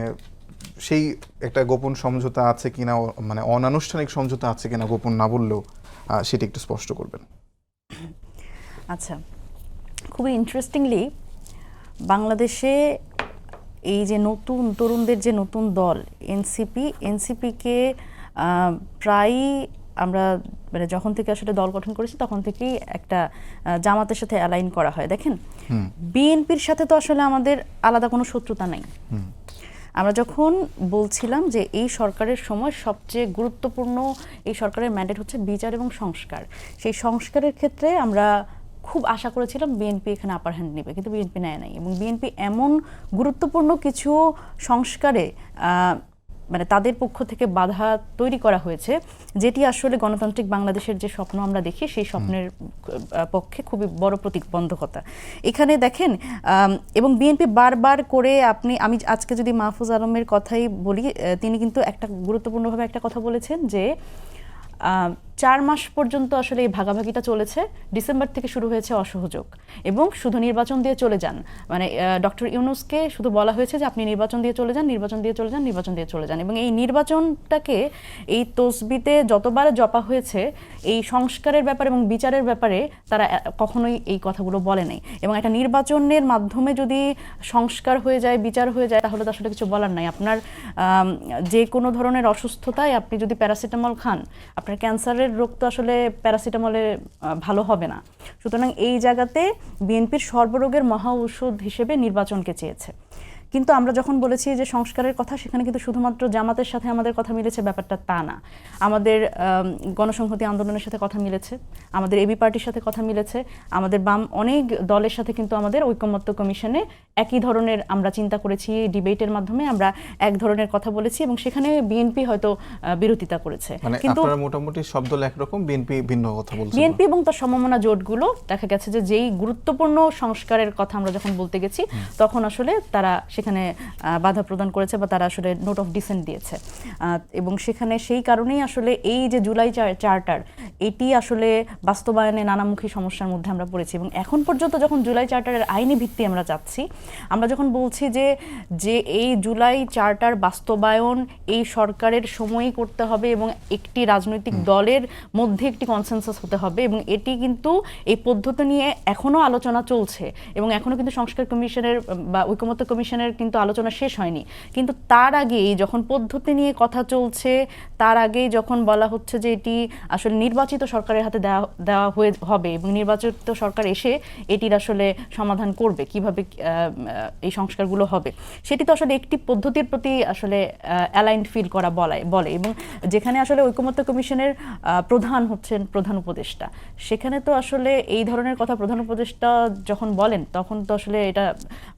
সেই একটা গোপন সমঝোতা আছে কিনা, মানে অনানুষ্ঠানিক সমঝোতা আছে কিনা, গোপন না বললেও সেটি একটু স্পষ্ট করবেন। আচ্ছা, খুবই ইন্টারেস্টিংলি বাংলাদেশে এই যে নতুন তরুণদের যে নতুন দল এনসিপিকে প্রায়ই আমরা মানে যখন থেকে আসলে দল গঠন করেছি তখন থেকেই একটা জামাতের সাথে অ্যালাইন করা হয়। দেখেন, বিএনপির সাথে তো আসলে আমাদের আলাদা কোনো শত্রুতা নাই। আমরা যখন বলছিলাম যে এই সরকারের সময় সবচেয়ে গুরুত্বপূর্ণ এই সরকারের ম্যান্ডেট হচ্ছে বিচার এবং সংস্কার, সেই সংস্কারের ক্ষেত্রে আমরা খুব আশা করেছিলাম বিএনপি এখানে আপার হ্যান্ড নেবে, কিন্তু বিএনপি নেয় নাই। এবং বিএনপি এমন গুরুত্বপূর্ণ কিছু সংস্কারে মানে তাদের পক্ষ থেকে বাধা তৈরি করা হয়েছে যেটি আসলে গণতান্ত্রিক বাংলাদেশের যে স্বপ্ন আমরা দেখি সেই স্বপ্নের পক্ষে খুবই বড় প্রতিবন্ধকতা এখানে দেখেন। এবং বিএনপি বারবার করে আমি আজকে যদি মাহফুজ আলমের কথাই বলি, তিনি কিন্তু একটা গুরুত্বপূর্ণভাবে একটা কথা বলেছেন যে 4 মাস পর্যন্ত আসলে এই ভাগাভাগিটা চলেছে, ডিসেম্বর থেকে শুরু হয়েছে অসহযোগ এবং শুধু নির্বাচন দিয়ে চলে যান। মানে ডক্টর ইউনূসকে শুধু বলা হয়েছে যে আপনি নির্বাচন দিয়ে চলে যান, নির্বাচন দিয়ে চলে যান, নির্বাচন দিয়ে চলে যান। এবং এই নির্বাচনটাকে এই তসবিতে যতবার জপা হয়েছে এই সংস্কারের ব্যাপারে এবং বিচারের ব্যাপারে তারা কখনোই এই কথাগুলো বলে নাই। এবং একটা নির্বাচনের মাধ্যমে যদি সংস্কার হয়ে যায়, বিচার হয়ে যায়, তাহলে তো আসলে কিছু বলার নাই। আপনার যে কোনো ধরনের অসুস্থতায় আপনি যদি প্যারাসিটামল খান, আপনার ক্যান্সারের রোগ তো আসলে প্যারাসিটামলে ভালো হবে না। সুতরাং এই জায়গাতে বিএনপির সর্বরোগের মহা ঔষধ হিসেবে নির্বাচনকে চেয়েছে। কিন্তু আমরা যখন বলেছি যে সংস্কারের কথা, সেখানে কিন্তু শুধুমাত্র জামাতের সাথে আমাদের কথা মিলেছে ব্যাপারটা তা না। আমাদের গণসংহতি আন্দোলনের সাথে কথা মিলেছে, আমাদের এবি পার্টির সাথে কথা মিলেছে, আমাদের বাম অনেক দলের সাথে কিন্তু আমাদের ঐকমত্য কমিশনে একই ধরনের আমরা চিন্তা করেছি, ডিবেটের মাধ্যমে আমরা এক ধরনের কথা বলেছি এবং সেখানে বিএনপি হয়তো বিরোধিতা করেছে। কিন্তু মোটামুটি সব দল একরকম, বিএনপি ভিন্ন কথা বলছে। বিএনপি এবং তার সমমনা জোটগুলো দেখা গেছে যে যেই গুরুত্বপূর্ণ সংস্কারের কথা আমরা যখন বলতে গেছি তখন আসলে তারা সেখানে বাধা প্রদান করেছে বা তারা আসলে নোট অফ ডিসেন্ট দিয়েছে। এবং সেখানে সেই কারণেই আসলে এই যে জুলাই চার্টার, এটি আসলে বাস্তবায়নে নানামুখী সমস্যার মধ্যে আমরা পড়েছি। এবং এখন পর্যন্ত যখন জুলাই চার্টারের আইনি ভিত্তি আমরা চাচ্ছি, আমরা যখন বলছি যে এই জুলাই চার্টার বাস্তবায়ন এই সরকারের সময়ই করতে হবে এবং একটি রাজনৈতিক দলের মধ্যে একটি কনসেনসাস হতে হবে এবং এটি কিন্তু এই পদ্ধতি নিয়ে এখনও আলোচনা চলছে এবং এখনও কিন্তু সংস্কার কমিশনের বা ঐকমত্য কমিশনের কিন্তু আলোচনা শেষ হয়নি। কিন্তু তার আগেই যখন পদ্ধতি নিয়ে কথা চলছে, তার আগেই যখন বলা হচ্ছে যে এটি আসলে নির্বাচিত সরকারের হাতে দেওয়া হবে এবং নির্বাচিত সরকার এসে এটির আসলে সমাধান করবে কিভাবে এই সংস্কারগুলো হবে, সেটি তো আসলে একটি পদ্ধতির প্রতি আসলে অ্যালাইন্ড ফিল করা বলে। এবং যেখানে আসলে ঐকমত্য কমিশনের প্রধান হচ্ছেন প্রধান উপদেষ্টা, সেখানে তো আসলে এই ধরনের কথা প্রধান উপদেষ্টা যখন বলেন তখন তো আসলে এটা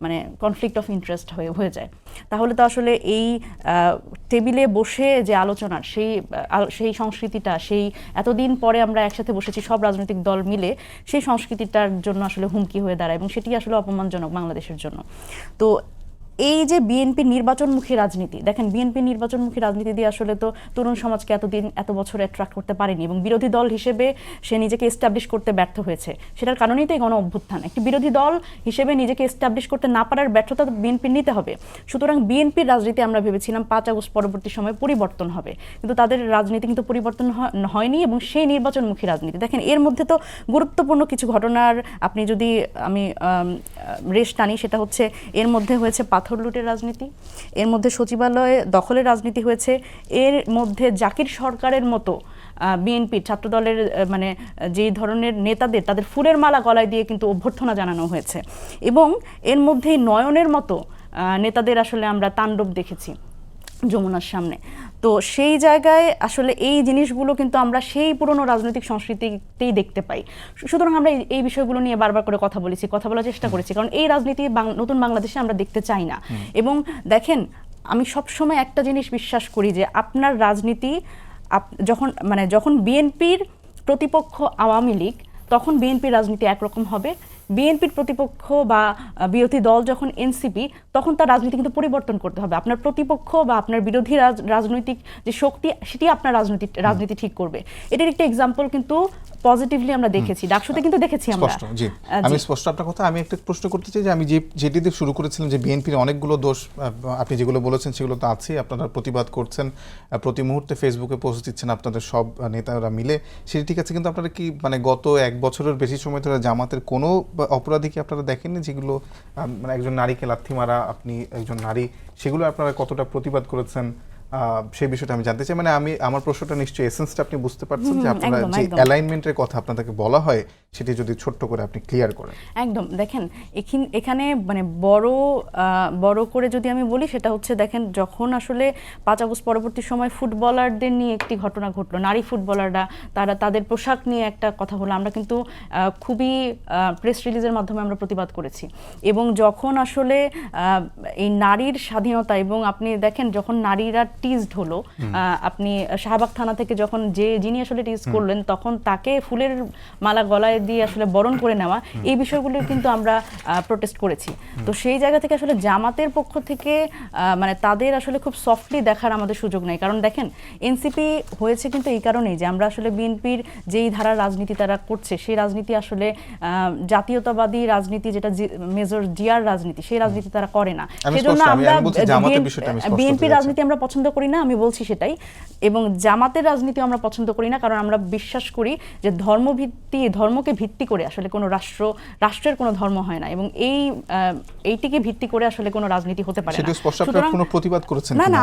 মানে কনফ্লিক্ট অফ ইন্টারেস্ট হয়ে যায়। তাহলে তো আসলে এই টেবিলে বসে যে আলোচনার সেই সংস্কৃতিটা, সেই এতদিন পরে আমরা একসাথে বসেছি সব রাজনৈতিক দল মিলে, সেই সংস্কৃতিটার জন্য আসলে হুমকি হয়ে দাঁড়ায় এবং সেটি আসলে অপমানজনক বাংলাদেশের জন্য। তো এই যে বিএনপি নির্বাচনমুখী রাজনীতি, দেখেন বিএনপি নির্বাচনমুখী রাজনীতি দিয়ে আসলে তো তরুণ সমাজকে এত বছর অ্যাট্রাক্ট করতে পারেনি এবং বিরোধী দল হিসেবে সে নিজেকে এস্টাবলিশ করতে ব্যর্থ হয়েছে। সেটার কারণেই তো এই গণ অভ্যুত্থান। একটি বিরোধী দল হিসেবে নিজেকে এস্টাবলিশ করতে না পারার ব্যর্থতা বিএনপির নিতে হবে। সুতরাং বিএনপির রাজনীতি আমরা ভেবেছিলাম 5 আগস্ট পরবর্তী সময়ে পরিবর্তন হবে, কিন্তু তাদের রাজনীতি কিন্তু পরিবর্তন হয়নি এবং সেই নির্বাচনমুখী রাজনীতি। দেখেন এর মধ্যে তো গুরুত্বপূর্ণ কিছু ঘটনার আমি রেশ টানি, সেটা হচ্ছে এর মধ্যে হয়েছে পাথর পাথর লুটের রাজনীতি, এর মধ্যে সচিবালয়ে দখলের রাজনীতি হয়েছে, এর মধ্যে জাকির সরকারের মতো বিএনপি ছাত্রদলের মানে যেই ধরনের নেতাদের তাদের ফুলের মালা গলায় দিয়ে কিন্তু অভ্যর্থনা জানানো হয়েছে, এবং এর মধ্যেই নয়নের মতো নেতাদের আসলে আমরা তাণ্ডব দেখেছি যমুনার সামনে। তো সেই জায়গায় আসলে এই জিনিসগুলো কিন্তু আমরা সেই পুরনো রাজনৈতিক সংস্কৃতিতেই দেখতে পাই। সুতরাং আমরা এই বিষয়গুলো নিয়ে বারবার করে কথা বলার চেষ্টা করেছি, কারণ এই রাজনীতি নতুন বাংলাদেশে আমরা দেখতে চাই না। এবং দেখেন, আমি সবসময় একটা জিনিস বিশ্বাস করি যে আপনার রাজনীতি যখন বিএনপির প্রতিপক্ষ আওয়ামী লীগ, তখন বিএনপির রাজনীতি একরকম হবে। বিএনপির প্রতিপক্ষ বা বিরোধী দল যখন এনসিপি, তখন তার রাজনীতি কিন্তু পরিবর্তন করতে হবে। আপনার প্রতিপক্ষ বা আপনার বিরোধী রাজনৈতিক যে শক্তি, সেটি আপনার রাজনীতি ঠিক করবে। এটার একটা এক্সাম্পল কিন্তু পজিটিভলি আমরা দেখেছি, ডাকসুতে কিন্তু দেখেছি আমরা। জি, আমি স্পষ্ট আপনার কথা। আমি একটা প্রশ্ন করতে চাই যে আমি যেটি দিয়ে শুরু করেছিলাম যে বিএনপির অনেকগুলো দোষ আপনি যেগুলো বলেছেন সেগুলো তো আছে, আপনারা প্রতিবাদ করছেন, প্রতি মুহূর্তে ফেসবুকে পোস্ট দিচ্ছেন আপনাদের সব নেতারা মিলে, সেটি ঠিক আছে। কিন্তু আপনারা কি মানে গত 1 বছরের বেশি সময় ধরে জামাতের কোনো অপরাধীকে আপনারা দেখেননি যেগুলো মানে একজন নারীকে লাথি মারা, আপনি একজন নারী, সেগুলো আপনারা কতটা প্রতিবাদ করেছেন সেই বিষয়টা আমি জানতে চাই। মানে আমার প্রশ্নটা নিশ্চয়ই এসেন্সটা আপনি বুঝতে পারছেন যে আপনারা যে অ্যালাইনমেন্টের কথা আপনাদেরকে বলা হয় সেটি যদি ছোট্ট করে আপনি ক্লিয়ার করেন। একদম, দেখেন এখানে মানে বড় করে যদি আমি বলি, সেটা হচ্ছে দেখেন, যখন আসলে 5 আগস্ট পরবর্তী সময় ফুটবলারদের নিয়ে একটি ঘটনা ঘটলো, নারী ফুটবলাররা তাদের পোশাক নিয়ে একটা কথা হলো, আমরা কিন্তু খুবই প্রেস রিলিজের মাধ্যমে আমরা প্রতিবাদ করেছি। এবং যখন আসলে এই নারীর স্বাধীনতা, এবং আপনি দেখেন যখন নারীরা টিজড হলো, আপনি শাহবাগ থানা থেকে যখন যিনি আসলে টিজ করলেন, তখন তাকে ফুলের মালা গলায় দিয়ে আসলে বরণ করে নেওয়া, এই বিষয়গুলো কিন্তু আমরা প্রোটেস্ট করেছি। তো সেই জায়গা থেকে আসলে জামাতের পক্ষ থেকে মানে তাদের আসলে খুব সফটলি দেখার আমাদের সুযোগ নেই। কারণ দেখেন, এনসিপি হয়েছে কিন্তু এই কারণেই যে আমরা আসলে বিএনপির যেই ধারার রাজনীতি তারা করছে, সেই রাজনীতি আসলে জাতীয়তাবাদী রাজনীতি, যেটা মেজর জিয়ার রাজনীতি, সেই রাজনীতি তারা করে না। সেজন্য আমরা বিএনপির রাজনীতি আমরা পছন্দ করি না, আমি বলছি সেটাই। এবং জামাতের রাজনীতি আমরা পছন্দ করি না, কারণ আমরা বিশ্বাস করি যে ধর্মকে ভিত্তি করে আসলে কোনো রাষ্ট্রের কোনো ধর্ম হয় না, এবং এইটিকে ভিত্তি করে আসলে কোনো রাজনীতি হতে পারে না। সুতরাং কোনো প্রতিবাদ করেছেন না,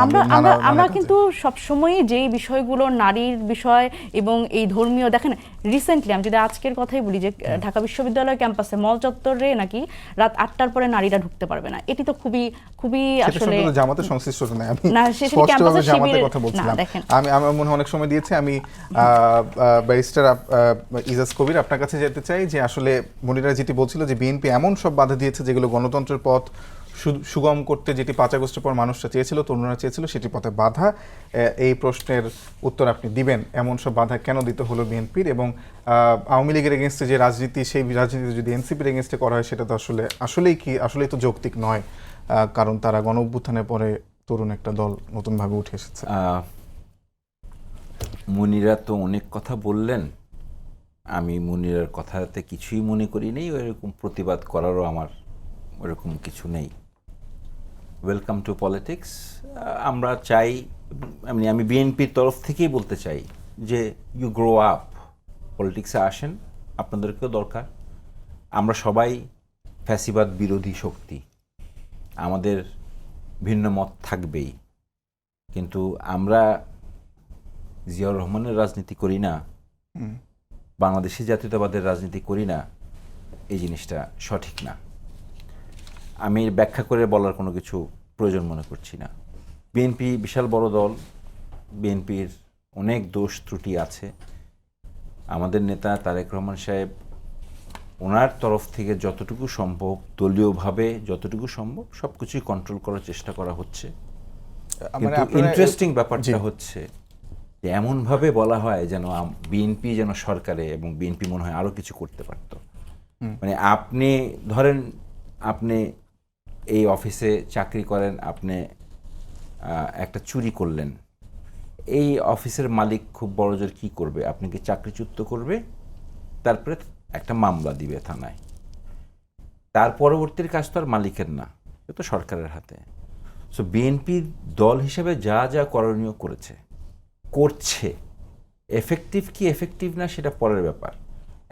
আমরা কিন্তু সবসময়ই যেই বিষয়গুলো নারীর বিষয় এবং এই ধর্মীয়, দেখেন রিসেন্টলি আমি যদি আজকের কথাই বলি যে ঢাকা বিশ্ববিদ্যালয় ক্যাম্পাসে মল চত্বরে নাকি রাত 8টার পরে নারীরা ঢুকতে পারবে না। এটি তো খুবই আসলে জামাতের সংশ্লিষ্টতা নাই। আমি না, সেটা ক্যাম্পাসে জামাতের কথা বলছিলাম। আমি মনে অনেক সময় দিয়েছি। আমি ব্যারিস্টার ইজাজ কবির আপনার কাছে যেতে চাই যে আসলে মনিরা যেটি বলছিল যে বিএনপি এমন সব বাধা দিয়েছে যেগুলো গণতন্ত্রের পথ সুগম করতে, যেটি 5 আগস্টের পর মানুষরা চেয়েছিল, তরুণরা চেয়েছিল, সেটি পথে বাধা। এই প্রশ্নের উত্তর আপনি দিবেন, এমন সব বাধা কেন দিতে হলো বিএনপির? এবং আওয়ামী লীগের এগেনস্টে যে রাজনীতি, সেই রাজনীতি যদি এনসিপির এগেনস্টে করা হয়, সেটা তো আসলেই তো যৌক্তিক নয়, কারণ তারা গণ অভ্যুত্থানের পরে তরুণ একটা দল নতুনভাবে উঠে এসেছে। মনিরা তো অনেক কথা বললেন, আমি মনিরার কথাতে কিছুই মনে করি নেই, ওইরকম প্রতিবাদ করারও আমার ওইরকম কিছু নেই। Welcome to politics. আমরা চাই, আমি বিএনপির তরফ থেকেই বলতে চাই যে ইউ গ্রো আপ, পলিটিক্সে আসেন, আপনাদেরকেও দরকার। আমরা সবাই ফ্যাসিবাদ বিরোধী শক্তি, আমাদের ভিন্ন মত থাকবেই, কিন্তু আমরা জিয়াউর রহমানের রাজনীতি করি না, বাংলাদেশি জাতীয়তাবাদের রাজনীতি করি না, এই জিনিসটা সঠিক না। আমি ব্যাখ্যা করে বলার কোনো কিছু প্রয়োজন মনে করছি না। বিএনপি বিশাল বড় দল, বিএনপির অনেক দোষ ত্রুটি আছে। আমাদের নেতা তারেক রহমান সাহেব, ওনার তরফ থেকে যতটুকু সম্ভব, দলীয়ভাবে যতটুকু সম্ভব, সব কিছুই কন্ট্রোল করার চেষ্টা করা হচ্ছে। কিন্তু ইন্টারেস্টিং ব্যাপারটা হচ্ছে যে এমনভাবে বলা হয় যেন বিএনপি যেন সরকারে, এবং বিএনপি মনে হয় আরও কিছু করতে পারত। মানে আপনি ধরেন, আপনি এই অফিসে চাকরি করেন, আপনি একটা চুরি করলেন, এই অফিসের মালিক খুব বড় জোর কী করবে? আপনাকে চাকরিচ্যুত করবে, তারপরে একটা মামলা দিবে থানায়। তার পরবর্তীর কাজ তো আর মালিকের না, এ তো সরকারের হাতে। সো বিএনপি দল হিসেবে যা যা করণীয় করছে, এফেক্টিভ কি এফেক্টিভ না সেটা পরের ব্যাপার।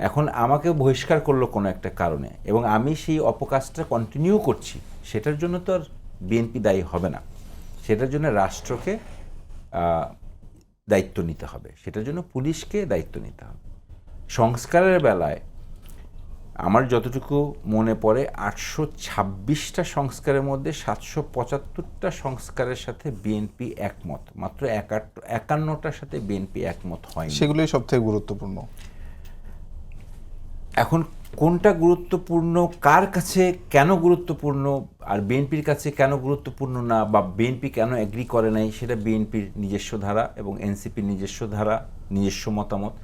এখন আমাকে বহিষ্কার করলো কোনো একটা কারণে, এবং আমি সেই অপকাজটা কন্টিনিউ করছি, সেটার জন্য তো আর বিএনপি দায়ী হবে না, সেটার জন্য রাষ্ট্রকে দায়িত্ব নিতে হবে, সেটার জন্য পুলিশকে দায়িত্ব নিতে হবে। সংস্কারের বেলায় আমার যতটুকু মনে পড়ে 826টা সংস্কারের মধ্যে 775টা সংস্কারের সাথে বিএনপি একমত, মাত্র 51টার সাথে বিএনপি একমত হয়নি। সেগুলোই সবথেকে গুরুত্বপূর্ণ। এখন কোনটা গুরুত্বপূর্ণ, কার কাছে কেন গুরুত্বপূর্ণ, আর বিএনপির কাছে কেন গুরুত্বপূর্ণ না, বা বিএনপি কেন এগ্রি করে নাই, সেটা বিএনপির নিজস্ব ধারা এবং এনসিপির নিজস্ব ধারা, নিজস্ব মতামত।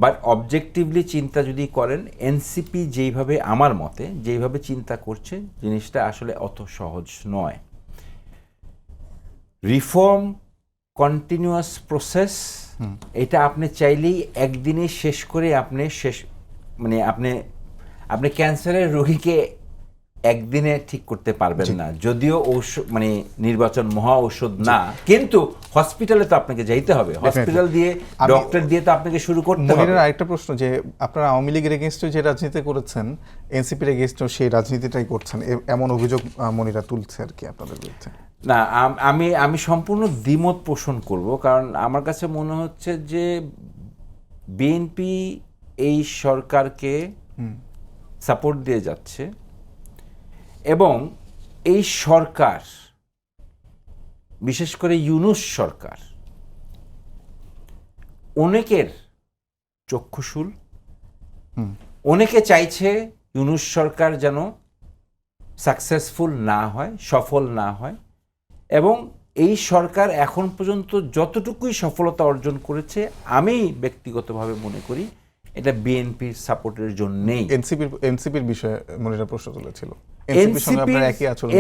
বাট অবজেক্টিভলি চিন্তা যদি করেন, এনসিপি যেইভাবে, আমার মতে যেইভাবে চিন্তা করছে, জিনিসটা আসলে অত সহজ নয়। রিফর্ম কন্টিনিউয়াস প্রসেস, এটা আপনি চাইলেই একদিনে শেষ করে আপনি আপনি ক্যান্সারের রোগীকে একদিনে ঠিক করতে পারবেন না, যদিও নির্বাচন মহা ঔষধ না, কিন্তু হসপিটালে তো আপনাকে যাইতে হবে, হসপিটাল দিয়ে ডক্টর দিয়ে তো আপনাকে শুরু করতে হবে। মনিরের আরেকটা প্রশ্ন, যে আপনারা আওয়ামী লীগের এগেইনস্টে যে রাজনীতি করেছেন, এনসিপির এগেইনস্টেও সেই রাজনীতিটাই করছেন, এমন অভিযোগ মনিরা তুলছে আর কি আপনাদের বিরুদ্ধে। না, আমি সম্পূর্ণ দ্বিমত পোষণ করব, কারণ আমার কাছে মনে হচ্ছে যে বিএনপি এই সরকারকে সাপোর্ট দিয়ে যাচ্ছে, এবং এই সরকার, বিশেষ করে ইউনূস সরকার, অনেকের চক্ষুশূল, অনেকে চাইছে ইউনূস সরকার যেন সাকসেসফুল না হয়, সফল না হয়, এবং এই সরকার এখন পর্যন্ত যতটুকুই সফলতা অর্জন করেছে, আমি ব্যক্তিগতভাবে মনে করি এটা বিএনপির সাপোর্টের জন্যই। এনসিপির বিষয়ে মনিরা প্রশ্ন তুলেছিল,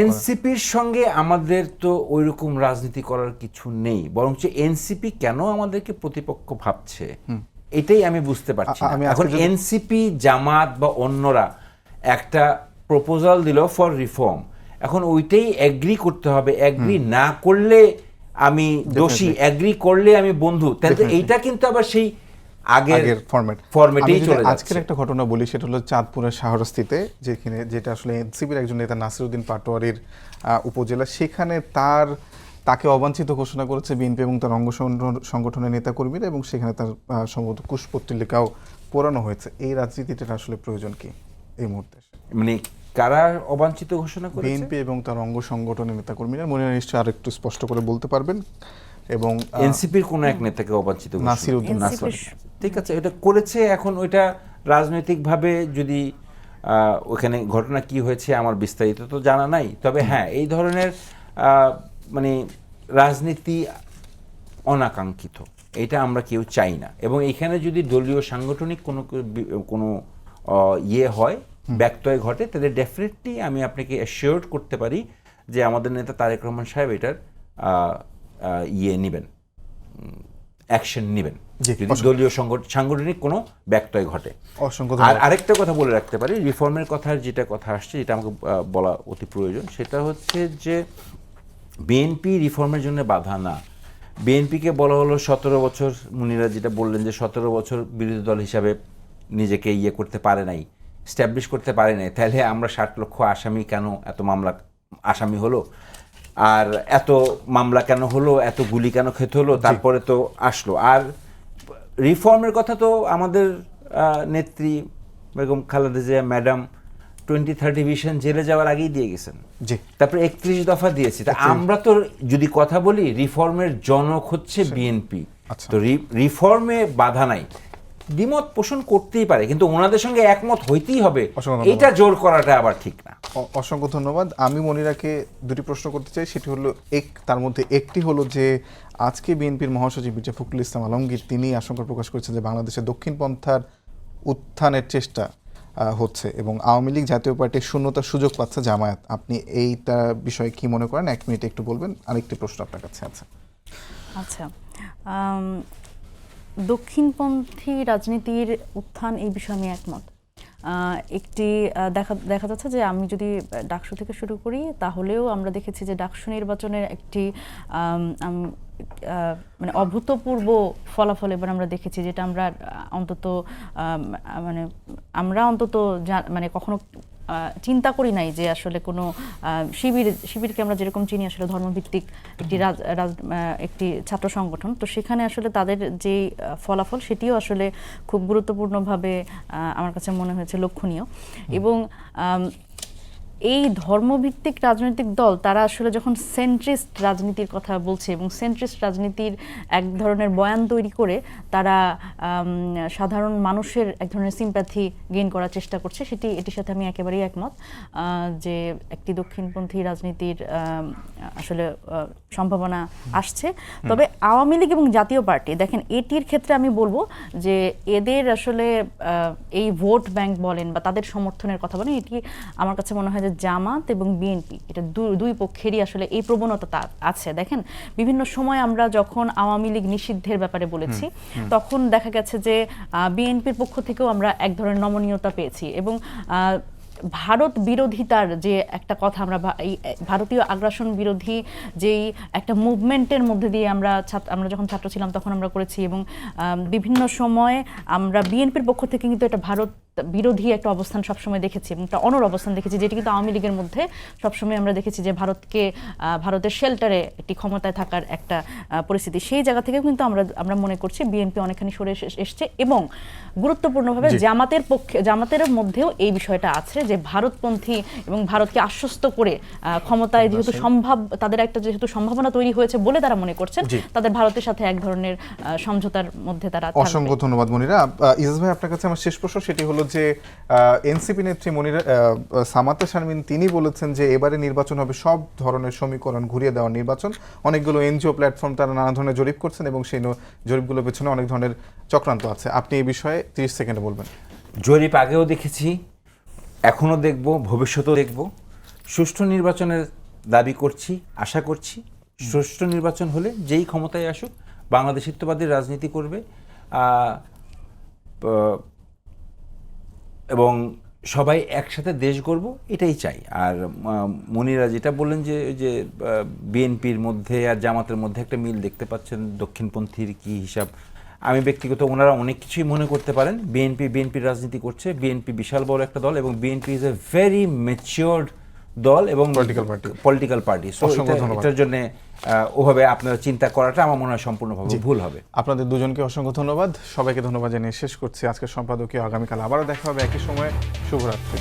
এনসিপির সঙ্গে আমাদের তো ওইরকম রাজনীতি করার কিছু নেই, বরঞ্চ এনসিপি কেন আমাদেরকে প্রতিপক্ষ ভাবছে এটাই আমি বুঝতে পারছি না। এখন এনসিপি, জামাত বা অন্যরা একটা প্রপোজাল দিল ফর রিফর্ম, এখন ওইটাই এগ্রি করতে হবে, এগ্রি না করলে আমি দোষী, এগ্রি করলে আমি বন্ধু, তাহলে এইটা কিন্তু আবার সেই আগের ফরম্যাটেই চলে যাচ্ছে। আজকের একটা ঘটনা বলি, সেটা হলো চাঁদপুরের শাহরাস্তিতে, যেটা আসলে এনসিপির একজন নেতা নাসিরউদ্দিন পাটোয়ারির উপজেলা, সেখানে তাকে অবাঞ্ছিত ঘোষণা করেছে বিএনপি এবং তার অঙ্গ সংগঠনের নেতাকর্মীরা, এবং সেখানে তার সম্ভবত কুশপত্রিকাও পোড়ানো হয়েছে। এই রাজনীতিটার আসলে প্রয়োজন কি এই মুহূর্তে? মানে কারা অবাঞ্ছিত ঘোষণা করেছে? বিএনপি এবং তার অঙ্গ সংগঠনের নেতাকর্মীরা। মনে হয় নিশ্চয়ই আর একটু স্পষ্ট করে বলতে পারবেন। এবং এনসিপির কোন এক নেতাকে অবাঞ্ছিত ঘোষণা, নাসিরউদ্দিন, ঠিক আছে, এটা করেছে। এখন ওইটা রাজনৈতিকভাবে যদি ওখানে ঘটনা কি হয়েছে আমার বিস্তারিত তো জানা নাই, তবে হ্যাঁ, এই ধরনের রাজনীতি অনাকাঙ্ক্ষিত, এটা আমরা কেউ চাই না। এবং এখানে যদি দলীয় সাংগঠনিক কোনো ইয়ে হয়, ব্যত্যয় ঘটে, তাহলে ডেফিনেটলি আমি আপনাকে অ্যাসিওর করতে পারি যে আমাদের নেতা তারেক রহমান সাহেব এটার নেবেন, অ্যাকশন নেবেন, যদি দলীয় সাংগঠনিক কোনো ব্যত্যয় ঘটে। আর আরেকটা কথা বলে রাখতে পারি, রিফর্মের যেটা কথা আসছে, যেটা আমাকে বলা অতি প্রয়োজন, সেটা হচ্ছে যে বিএনপি রিফর্মের জন্য বাধা না। বিএনপিকে বলা হলো 17 বছর, মুনিরা যেটা বললেন যে 17 বছর বিরোধী দল হিসাবে নিজেকে করতে পারে নাই, স্ট্যাবলিশ করতে পারে নাই, তাহলে আমরা 60 লক্ষ আসামি কেন, এত মামলা আসামি হলো, আর এত মামলা কেন হলো, এত গুলি কেন খেতে হলো, তারপরে তো আসলো। আর রিফর্মের কথা তো আমাদের নেত্রী বেগম খালেদা জিয়া ম্যাডাম 20-30 ভিশন জেলে যাওয়ার আগেই দিয়ে গেছেন, তারপরে 31 দফা দিয়েছি। তা আমরা তো যদি কথা বলি, রিফর্মের জনক হচ্ছে বিএনপি, তো রিফর্মে বাধা নাই, দ্বিমত পোষণ করতেই পারে, কিন্তু ওনাদের সঙ্গে একমত হইতেই হবে, এটা জোর করাটা আবার ঠিক না। অসংখ্য ধন্যবাদ। আমি মনিরাকে দুটি প্রশ্ন করতে চাই, সেটি হলো তার মধ্যে একটি হলো যে আজকে বিএনপির মহাসচিব মির্জা ফখরুল ইসলাম আলমগীর তিনি আশঙ্কা প্রকাশ করেছেন যে বাংলাদেশে দক্ষিণপন্থার উত্থানের চেষ্টা হচ্ছে এবং আওয়ামী লীগ জাতীয় পার্টির শূন্যতার সুযোগ পাচ্ছে জামায়াত। আপনি এইটা বিষয়ে কি মনে করেন? 1 মিনিট একটু বলবেন। আরেকটি প্রশ্ন আপনার কাছে আছে। আচ্ছা, দক্ষিণপন্থী রাজনীতির উত্থান, এই বিষয়ে আমি একমত। একটি দেখা যাচ্ছে যে আমি যদি ডাকসু থেকে শুরু করি, তাহলেও আমরা দেখেছি যে ডাকসু নির্বাচনের একটি অভূতপূর্ব ফলাফল এবার আমরা দেখেছি, যেটা আমরা অন্তত কখনো চিন্তা করি নাই যে আসলে কোনো শিবিরকে আমরা যেরকম চিনি আসলে ধর্মভিত্তিক একটি ছাত্র সংগঠন, তো সেখানে আসলে তাদের যে ফলাফল সেটিও আসলে খুব গুরুত্বপূর্ণভাবে আমার কাছে মনে হয়েছে লক্ষণীয়। এবং এই ধর্মভিত্তিক রাজনৈতিক দল তারা আসলে যখন সেন্ট্রিস্ট রাজনীতির কথা বলছে এবং সেন্ট্রিস্ট রাজনীতির এক ধরনের বয়ান তৈরি করে তারা সাধারণ মানুষের এক ধরনের সিম্প্যাথি গেইন করার চেষ্টা করছে, এটির সাথে আমি একেবারেই একমত যে একটি দক্ষিণপন্থী রাজনীতির আসলে সম্ভাবনা আসছে। তবে আওয়ামী লীগ এবং জাতীয় পার্টি, দেখেন এটির ক্ষেত্রে আমি বলবো যে এদের আসলে এই ভোট ব্যাংক বলেন বা তাদের সমর্থনের কথা বলেন, এটি আমার কাছে মনে হয় যে জামাত এবং বিএনপি এটা দুই পক্ষেরই আসলে এই প্রবণতা আছে। দেখেন বিভিন্ন সময় আমরা যখন আওয়ামী লীগ নিষিদ্ধের ব্যাপারে বলেছি তখন দেখা গেছে যে বিএনপির পক্ষ থেকেও আমরা এক ধরনের নমনীয়তা পেয়েছি এবং ভারত বিরোধিতার যে একটা কথা আমরা এই ভারতীয় আগ্রাসন বিরোধী যেই একটা মুভমেন্টের মধ্যে দিয়ে আমরা যখন ছাত্র ছিলাম তখন আমরা করেছি এবং বিভিন্ন সময় আমরা বিএনপির পক্ষ থেকে কিন্তু একটা ভারত বিরোধী একটা অবস্থান সবসময় দেখেছি এবং একটা অনড় অবস্থান দেখেছি, যেটি কিন্তু আওয়ামী লীগের মধ্যে সবসময় আমরা দেখেছি যে ভারতের শেল্টারে একটি ক্ষমতায় থাকার একটা পরিস্থিতি, সেই জায়গা থেকে কিন্তু আমরা মনে করছি বিএনপি অনেকখানি সরে এসছে এবং গুরুত্বপূর্ণভাবে জামাতের মধ্যেও এই বিষয়টা আছে যে ভারতপন্থী এবং ভারতকে আশ্বস্ত করে ক্ষমতায় যেহেতু তাদের একটা যেহেতু সম্ভাবনা তৈরি হয়েছে বলে তারা মনে করছেন, তাদের ভারতের সাথে এক ধরনের সমঝোতার মধ্যে তারা থাকবে। অসংখ্য ধন্যবাদ মনিরা। ইজাজ ভাই, আপনার কাছে আমার শেষ প্রশ্ন, সেটি হলো যে এনসিপি নেত্রী সামাতা শারমিন তিনি বলেছেন যে এবারে নির্বাচন হবে সব ধরনের সমীকরণ ঘুরিয়ে দেওয়ার নির্বাচন। অনেকগুলো এনজিও প্ল্যাটফর্ম তারা নানা ধরনের জরিপ করছেন এবং সেই জরিপগুলোর পেছনে অনেক ধরনের চক্রান্ত আছে। আপনি এই বিষয়ে 30 সেকেন্ডে বলবেন। জরিপ আগেও দেখেছি, এখনও দেখব, ভবিষ্যতেও দেখব। সুষ্ঠু নির্বাচনের দাবি করছি, আশা করছি সুষ্ঠু নির্বাচন হলে যেই ক্ষমতায় আসুক বাংলাদেশ হিতবাদী রাজনীতি করবে এবং সবাই একসাথে দেশ গড়ব, এটাই চাই। আর মনিরা যেটা বললেন যে বিএনপির মধ্যে আর জামাতের মধ্যে একটা মিল দেখতে পাচ্ছেন, দক্ষিণপন্থীর কি হিসাব, আমি ব্যক্তিগত ওনারা অনেক কিছুই মনে করতে পারেন। বিএনপির রাজনীতি করছে, বিএনপি বিশাল বড় একটা দল এবং BNP is a very matured দল এবং পলিটিক্যাল পার্টি। সো এটার জন্য ওভাবে আপনারা চিন্তা করাটা আমার মনে হয় সম্পূর্ণভাবে ভুল হবে। আপনাদের দুজনকে অসংখ্য ধন্যবাদ, সবাইকে ধন্যবাদ জানিয়ে শেষ করছি আজকের সম্পাদকীয়। আগামীকাল আবারও দেখা হবে একই সময়ে। শুভরাত্রি।